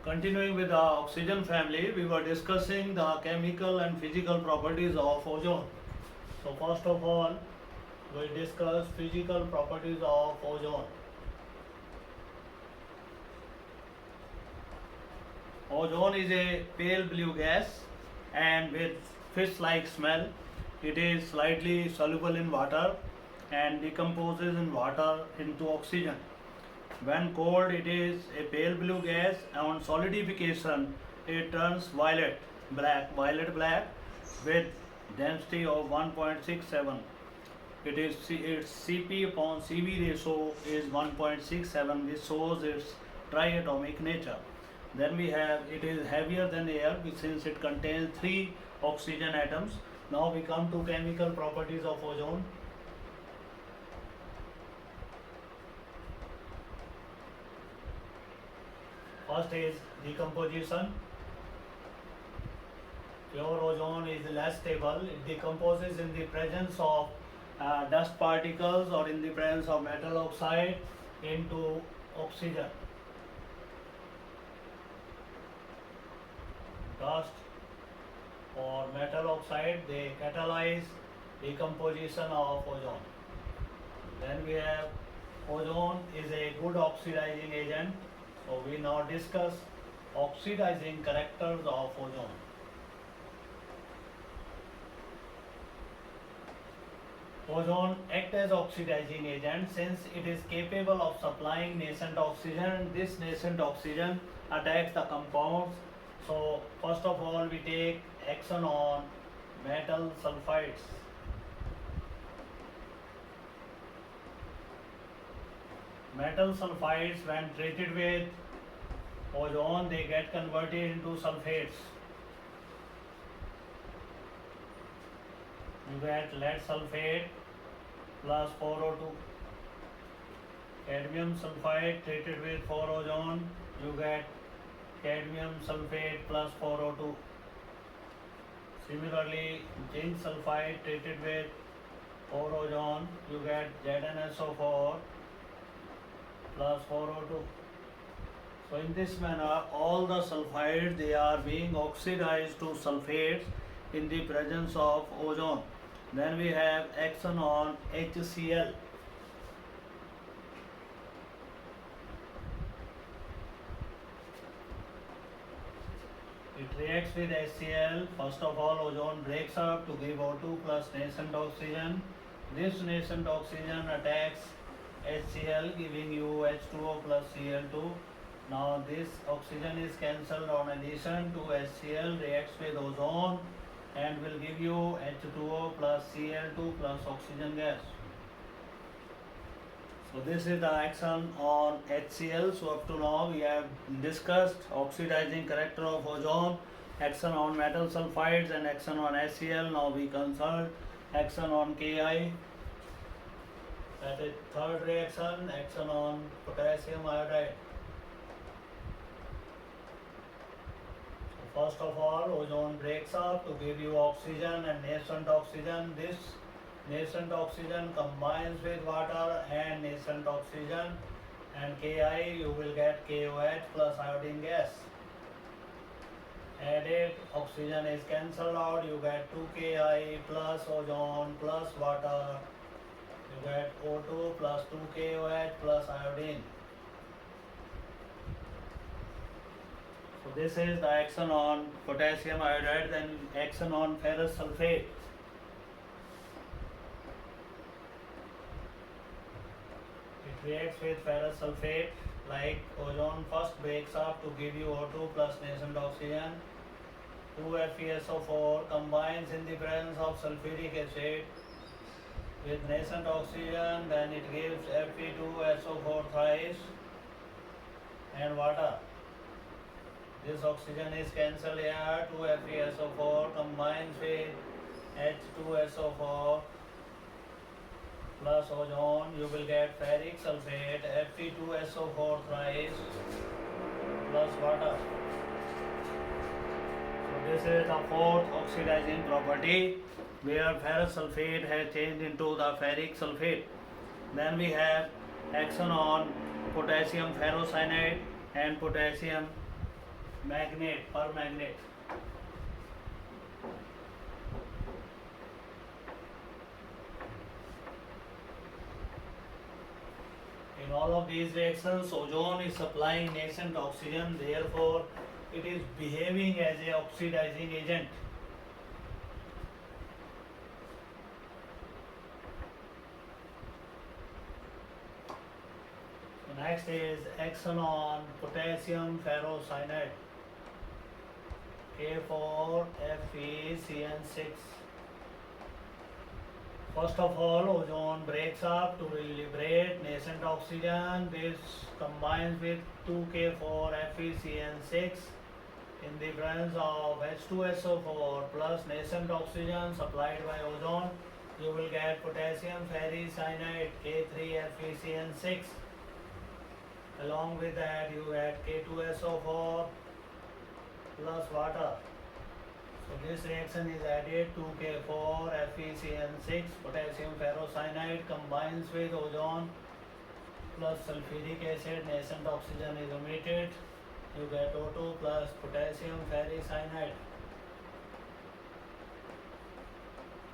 Continuing with the oxygen family, we were discussing the chemical and physical properties of ozone. So first of all, we discuss physical properties of ozone. Ozone is a pale blue gas and with fish-like smell. It is slightly soluble in water and decomposes in water into oxygen. When cold, it is a pale blue gas. On solidification, it turns violet black, with density of 1.67. Its Cp upon Cv ratio is 1.67, which shows its triatomic nature. Then we have it is heavier than air since it contains three oxygen atoms. Now we come to chemical properties of ozone. First is decomposition. Pure ozone is less stable. It decomposes in the presence of dust particles or in the presence of metal oxide into oxygen. Dust or metal oxide, they catalyze decomposition of ozone. Then we have ozone is a good oxidizing agent. So we now discuss oxidizing characters of ozone. Ozone acts as oxidizing agent since it is capable of supplying nascent oxygen. This nascent oxygen attacks the compounds. So first of all, we take action on metal sulfides. Metal sulfides, when treated with ozone, they get converted into sulfates. You get lead sulfate plus 4O2. Cadmium sulfide treated with 4-ozone, you get cadmium sulfate plus 4O2. Similarly, zinc sulfide treated with 4-ozone, you get ZnSO4 plus 4O2. So in this manner, all the sulfides, they are being oxidized to sulfates in the presence of ozone. Then we have action on HCl. It reacts with HCl. First of all, ozone breaks up to give O2 plus nascent oxygen. This nascent oxygen attacks HCl, giving you H2O plus Cl2. Now this oxygen is cancelled on addition to HCl, reacts with ozone and will give you H2O plus Cl2 plus oxygen gas. So this is the action on HCl. So up to now we have discussed oxidizing character of ozone, action on metal sulfides and action on HCl. Now we consult action on Ki. That is third reaction, action on potassium iodide. First of all, ozone breaks up to give you oxygen and nascent oxygen. This nascent oxygen combines with water and nascent oxygen, and Ki, you will get KOH plus iodine gas. Added oxygen is cancelled out, you get 2Ki plus ozone plus water. You get O2 plus 2KOH plus iodine. So this is the action on potassium iodide, then action on ferrous sulfate. It reacts with ferrous sulfate like ozone first breaks up to give you O2 plus nascent oxygen. 2FeSO4 combines in the presence of sulfuric acid with nascent oxygen, then it gives Fe2SO4 thrice and water. This oxygen is cancelled here, 2FeSO4 combines with H2SO4 plus ozone, you will get ferric sulfate, Fe2SO4 thrice plus water. So this is the fourth oxidizing property where ferrous sulfate has changed into the ferric sulfate. Then we have action on potassium ferrocyanide and potassium magnet, per magnet. In all of these reactions, ozone is supplying nascent oxygen, therefore it is behaving as a oxidizing agent. So next is action on potassium ferrocyanide, K4FeCN6. First of all, ozone breaks up to liberate nascent oxygen. This combines with 2K4FeCN6 in the presence of H2SO4 plus nascent oxygen supplied by ozone. You will get potassium ferricyanide K3FeCN6. Along with that, you get K2SO4 plus water. So this reaction is added to K4FeCN6, potassium ferrocyanide combines with ozone plus sulfuric acid, nascent oxygen is emitted. You get O2 plus potassium ferricyanide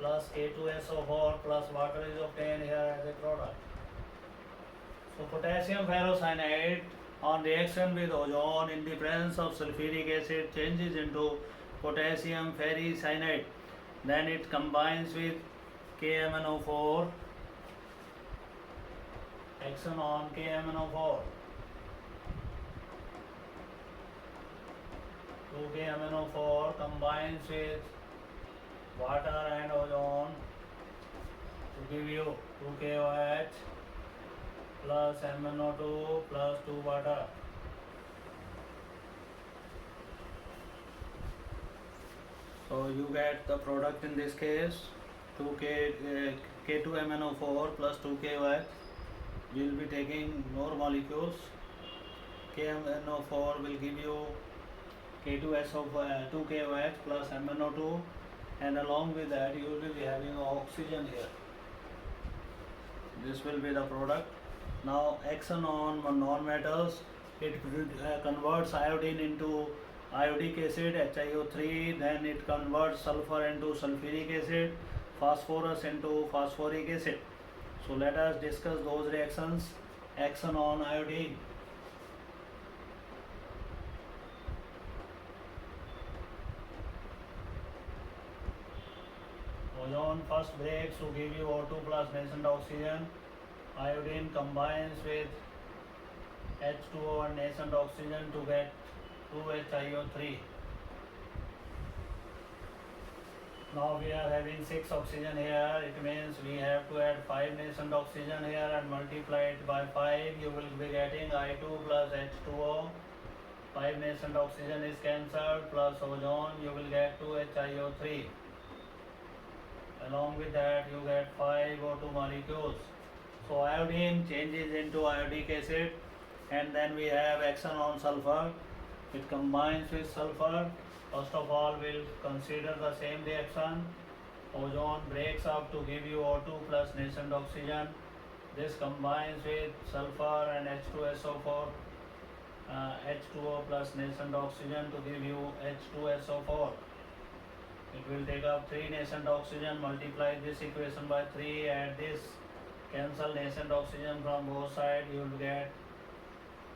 plus K2SO4 plus water is obtained here as a product. So potassium ferrocyanide on reaction with ozone in the presence of sulfuric acid changes into potassium ferricyanide. Then it combines with KMnO4. Action on KMnO4. 2KMnO4 combines with water and ozone to give you 2KOH plus MnO2 plus 2 water. So you get the product in this case 2K2MnO4 plus 2KOH. We will be taking more molecules. KMnO4 will give you K2SO4 2KOH plus MnO2, and along with that you will be having oxygen here. This will be the product. Now action on non-metals, it converts iodine into iodic acid HiO3, then it converts sulfur into sulfuric acid, phosphorus into phosphoric acid. So let us discuss those reactions. Action on iodine. Ozone first breaks to give you O2 plus nascent oxygen. Iodine combines with H2O and nascent oxygen to get 2HiO3. Now we are having 6 oxygen here. It means we have to add 5 nascent oxygen here and multiply it by 5. You will be getting I2 plus H2O. 5 nascent oxygen is cancelled plus ozone. You will get 2HiO3. Along with that you get 5 O2 molecules. So iodine changes into iodic acid, and then we have action on sulfur. It combines with sulfur. First of all, we'll consider the same reaction. Ozone breaks up to give you O2 plus nascent oxygen. This combines with sulfur and H2SO4, H2O plus nascent oxygen to give you H2SO4. It will take up 3 nascent oxygen, multiply this equation by 3, add this, cancel nascent oxygen from both sides, you will get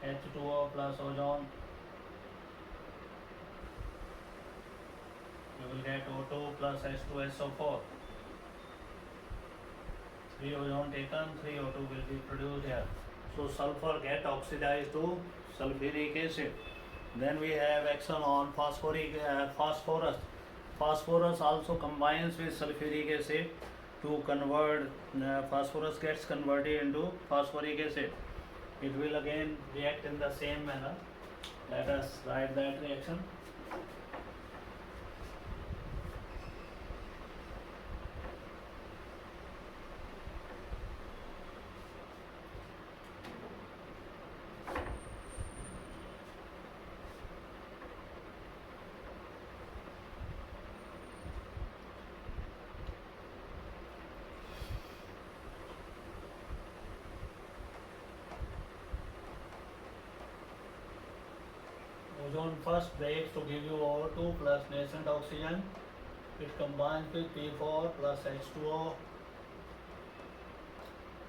H2O plus ozone. You will get O2 plus H2SO4. 3 ozone taken, 3 O2 will be produced here. So sulfur get oxidized to sulfuric acid. Then we have action on phosphorus. Phosphorus also combines with sulfuric acid to convert, phosphorus gets converted into phosphoric acid. It will again react in the same manner. Let us write that reaction. Ozone first breaks to give you O2 plus nascent oxygen. It combines with P4 plus H2O.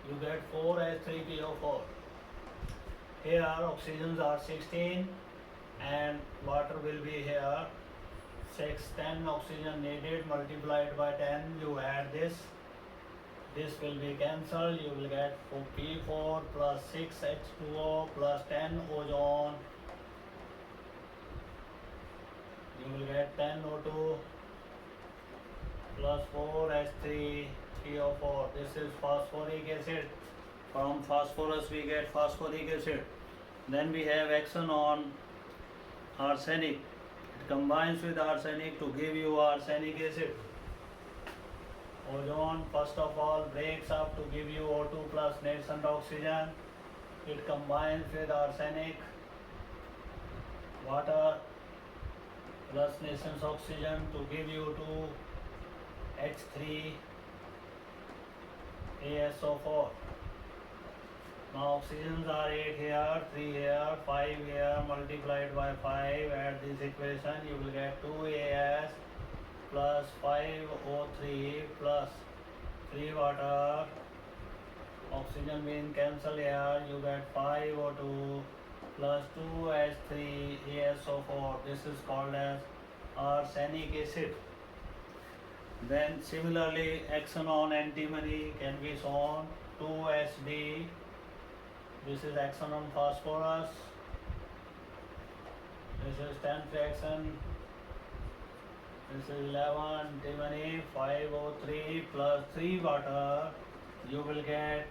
You get 4H3PO4. Here oxygens are 16 and water will be here 6. 10 oxygen needed multiplied by 10. You add this. This will be cancelled. You will get P4 plus 6H2O plus 10 ozone. You will get 10 O2 plus 4H3PO4. This is phosphoric acid. From phosphorus we get phosphoric acid. Then we have action on arsenic. It combines with arsenic to give you arsenic acid. Ozone first of all breaks up to give you O2 plus nascent oxygen. It combines with arsenic, water plus nascent oxygen to give you 2H3ASO4. Now oxygens are 8 here, 3 here, 5 here, multiplied by 5. Add this equation, you will get 2As plus 5O3 plus 3 water. Oxygen being cancelled here, you get 5O2 plus 2H3ASO4. This is called as arsenic acid. Then similarly action on antimony can be shown. 2HD. This is action on phosphorus. This is 10th reaction. This is 11 antimony, 5O3 plus 3 water. You will get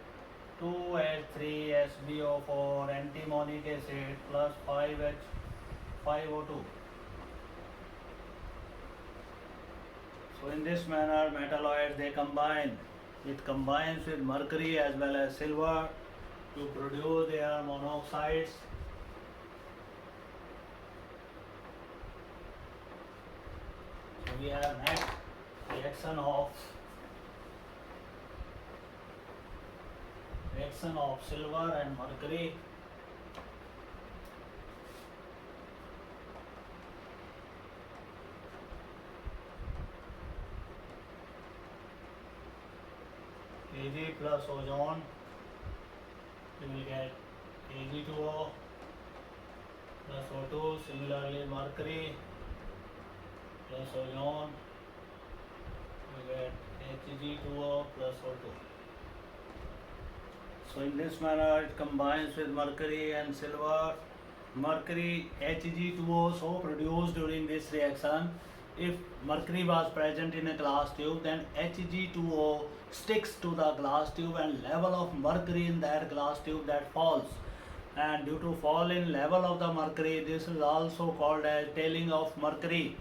2H3SbO4 antimonic acid plus 5O2. So in this manner metalloids they combine. It combines with mercury as well as silver to produce their monoxides. So we have next reaction of silver and mercury. Ag plus ozone, you will get Ag2O plus O2. Similarly mercury plus ozone, you get Hg2O plus O2. So in this manner it combines with mercury and silver. Mercury Hg2O so produced during this reaction. If mercury was present in a glass tube, then Hg2O sticks to the glass tube and level of mercury in that glass tube that falls. And due to fall in level of the mercury, this is also called as tailing of mercury.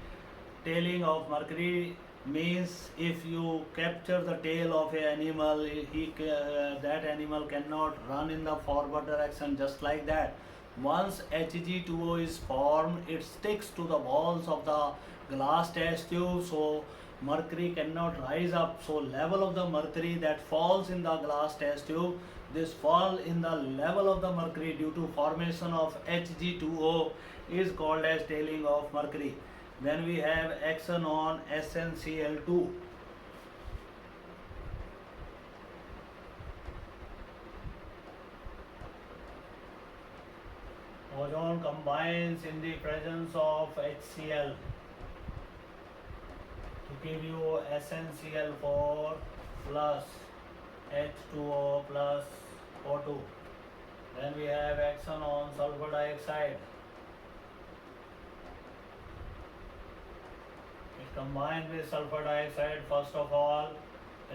Tailing of mercury means if you capture the tail of an animal, that animal cannot run in the forward direction just like that. Once Hg2O is formed, it sticks to the walls of the glass test tube, so mercury cannot rise up. So level of the mercury that falls in the glass test tube, this fall in the level of the mercury due to formation of Hg2O is called as tailing of mercury. Then we have action on SnCl2. Ozone combines in the presence of HCl to give you SnCl4 plus H2O plus O2. Then we have action on sulfur dioxide. It combines with sulfur dioxide. First of all,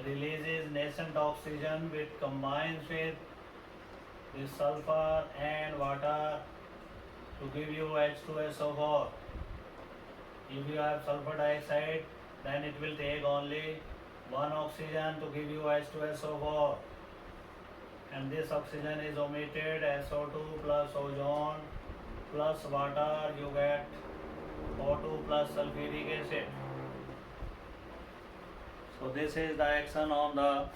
releases nascent oxygen, which combines with this sulfur and water to give you H2SO4. If you have sulfur dioxide, then it will take only one oxygen to give you H2SO4. And this oxygen is omitted, SO2 plus ozone plus water, you get O2 plus sulfuric acid. So this is the action on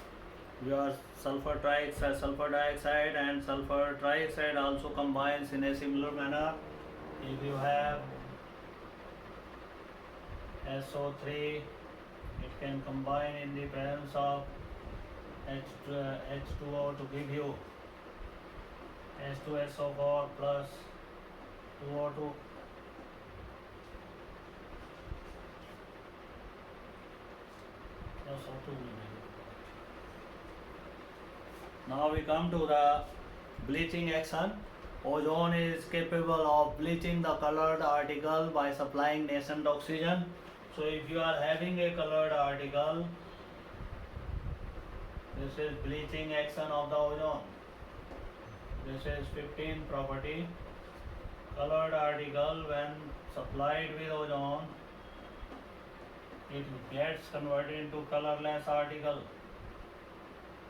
your sulfur dioxide, and sulfur trioxide also combines in a similar manner. If you have SO3, it can combine in the presence of H2O to give you H2SO4 plus 2O2. Plus O2 will be. Now we come to the bleaching action. Ozone is capable of bleaching the colored article by supplying nascent oxygen. So if you are having a colored article, this is bleaching action of the ozone. This is 15th property. Colored article when supplied with ozone, it gets converted into colorless article.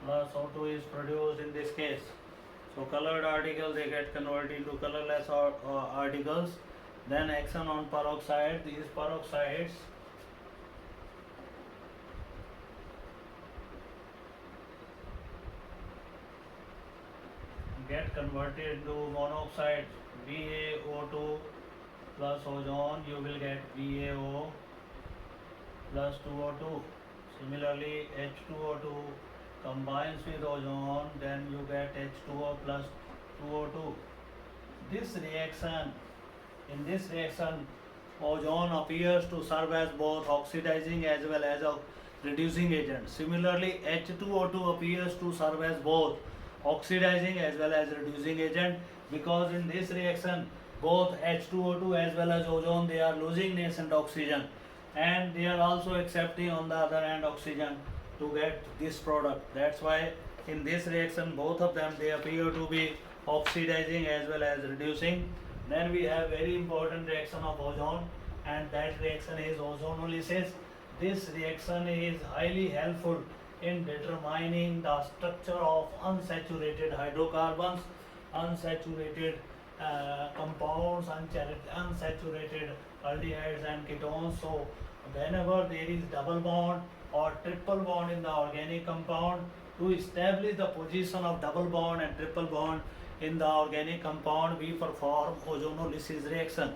Plus O2 is produced in this case. So colored articles, they get converted into colorless articles. Then action on peroxide. These peroxides get converted into monoxide. BaO2 plus ozone, you will get BaO plus 2O2. Similarly, H2O2 combines with ozone, then you get H2O plus 2O2. This reaction, in this reaction, ozone appears to serve as both oxidizing as well as a reducing agent. Similarly, H2O2 appears to serve as both oxidizing as well as reducing agent, because in this reaction both H2O2 as well as ozone, they are losing nascent oxygen and they are also accepting on the other hand oxygen to get this product. That's why in this reaction both of them, they appear to be oxidizing as well as reducing. Then we have very important reaction of ozone, and that reaction is ozonolysis. This reaction is highly helpful in determining the structure of unsaturated hydrocarbons, unsaturated compounds, unsaturated aldehydes and ketones. So whenever there is double bond or triple bond in the organic compound, to establish the position of double bond and triple bond in the organic compound, we perform ozonolysis reaction.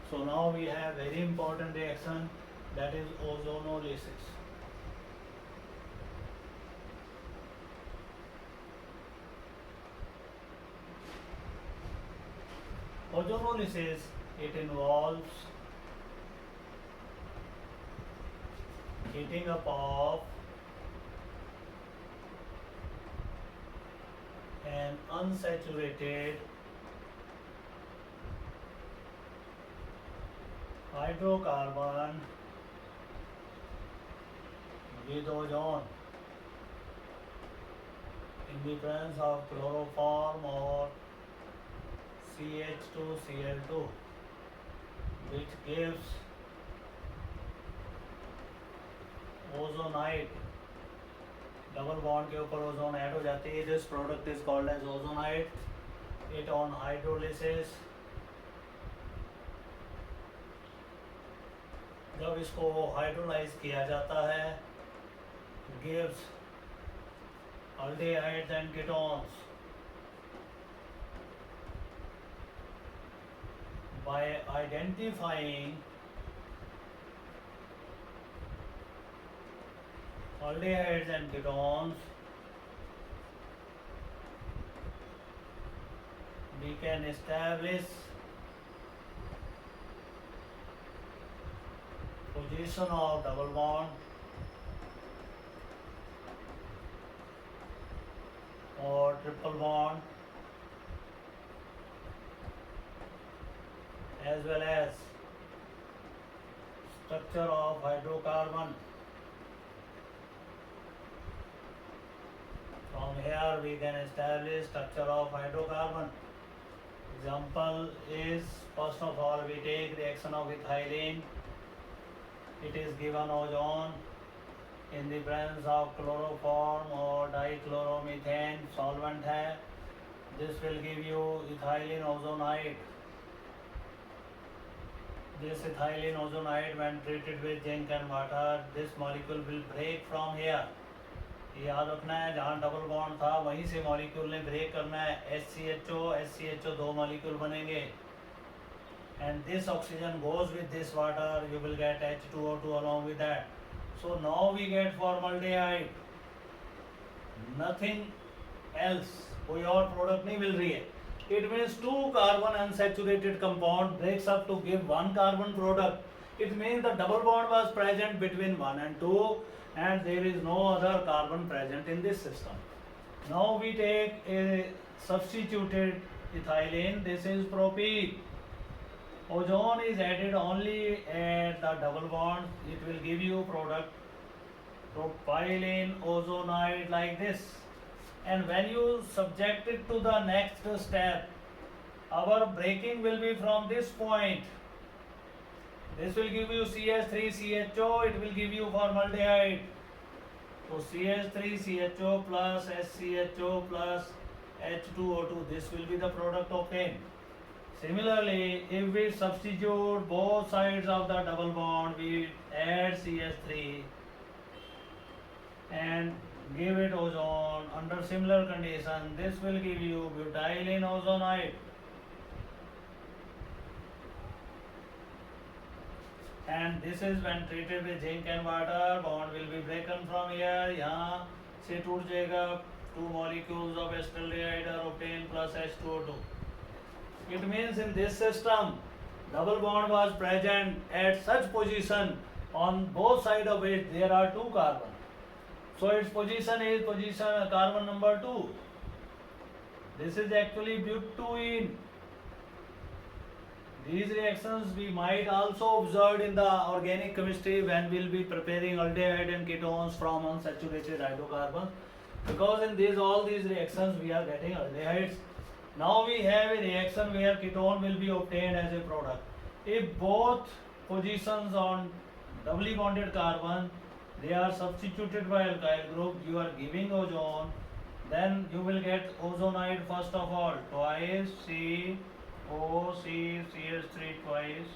So now we have very important reaction, that is ozonolysis. Ozonolysis, it involves heating up of an unsaturated hydrocarbon with ozone in the presence of chloroform or CH2Cl2, which gives ozonite. Double bond के ऊपर ozone add हो जाती है. This product is called as ozonite. It on hydrolysis, जब इसको hydrolyse किया जाता है, gives aldehydes and ketones. By identifying aldehydes and ketones, we can establish position of double bond or triple bond, as well as structure of hydrocarbon. From here we can establish structure of hydrocarbon. Example is, first of all we take reaction of ethylene. It is given ozone in the presence of chloroform or dichloromethane solvent है. This will give you ethylene ozonide. This ethylene ozonide, when treated with zinc and water, this molecule will break from here. याद रखना है, जहाँ double bond था वहीं से molecule ने break करना है. HCHO दो मॉलिक्यूल बनेंगे and this oxygen goes with this water, you will get H2O2 along with that. So now we get formaldehyde, nothing else, कोई और product नहीं मिल रही है. It means two carbon unsaturated compound breaks up to give one carbon product. It means the double bond was present between 1 and 2 and there is no other carbon present in this system. Now we take a substituted ethylene, this is propene. Ozone is added only at the double bond, it will give you product propylene ozonide like this. And when you subject it to the next step, our breaking will be from this point. This will give you CH3CHO, it will give you formaldehyde. So CH3CHO plus SCHO plus H2O2, this will be the product obtained. Similarly, if we substitute both sides of the double bond, we add CH3 and give it ozone under similar condition, this will give you butylene ozonide. And this is when treated with zinc and water, bond will be broken from here, यहाँ से टूट जाएगा, 2 molecules of acetaldehyde are obtained plus H2O2. It means in this system, double bond was present at such position on both sides of it there are 2 carbon. So its position is carbon number 2. This is actually butene. These reactions we might also observe in the organic chemistry when we will be preparing aldehyde and ketones from unsaturated hydrocarbons. Because in all these reactions we are getting aldehydes. Now we have a reaction where ketone will be obtained as a product. If both positions on doubly bonded carbon they are substituted by alkyl group, you are giving ozone, then you will get ozonide first of all, twice COCH3 twice,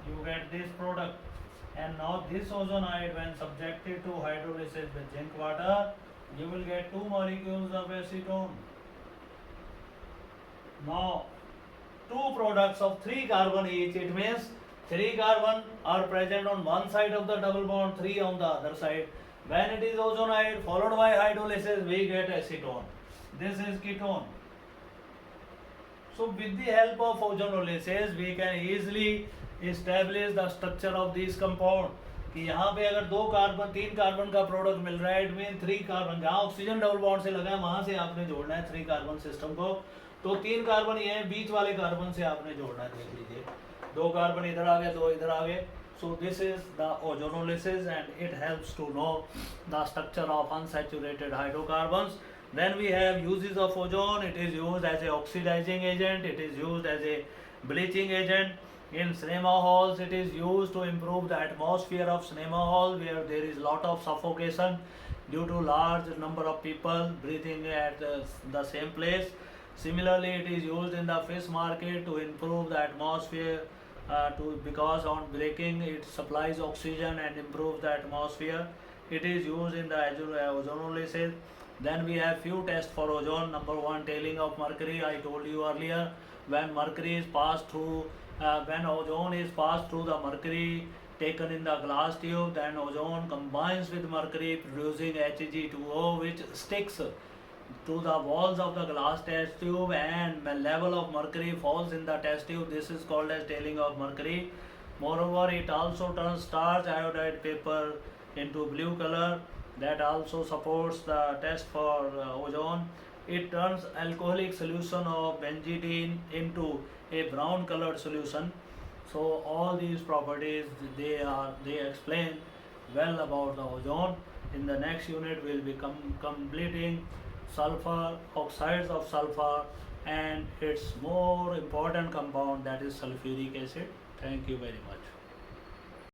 you get this product. And now this ozonide when subjected to hydrolysis with zinc water, you will get 2 molecules of acetone. Now 2 products of 3 carbon each, it means 3 carbon are present on one side of the double bond, 3 on the other side. When it is ozonide followed by hydrolysis, we get acetone. This is ketone. So with the help of ozonolysis, we can easily establish the structure of these compound. कि यहाँ पे अगर 2 carbon 3 carbon का product मिल रहा है, it mean 3 carbon, जहाँ oxygen double bond से लगा है वहाँ से आपने जोड़ना है 3 कार्बन सिस्टम को. तो 3 कार्बन ये है, बीच वाले कार्बन से आपने जोड़ना है. देख लीजिए 2 कार्बन इधर आ गए, 2 इधर आ गए. So this is the ozonolysis and it helps to know the structure of unsaturated hydrocarbons. Then we have uses of ozone. It is used as a oxidizing agent, it is used as a bleaching agent. In cinema halls it is used to improve the atmosphere of cinema hall where there is lot of suffocation due to large number of people breathing at the same place. Similarly, it is used in the fish market to improve the atmosphere because on breaking it supplies oxygen and improves the atmosphere. It is used in the ozonolysis. Then we have few tests for ozone. Number 1, tailing of mercury. I told you earlier, when mercury is passed through, when ozone is passed through the mercury taken in the glass tube, then ozone combines with mercury producing Hg2O, which sticks to the walls of the glass test tube, and when level of mercury falls in the test tube, this is called as tailing of mercury. Moreover, it also turns starch iodide paper into blue color. That also supports the test for ozone. It turns alcoholic solution of benzidine into a brown colored solution. So all these properties they explain well about the ozone. In the next unit we will be completing sulfur, oxides of sulfur and its more important compound, that is sulfuric acid. Thank you very much.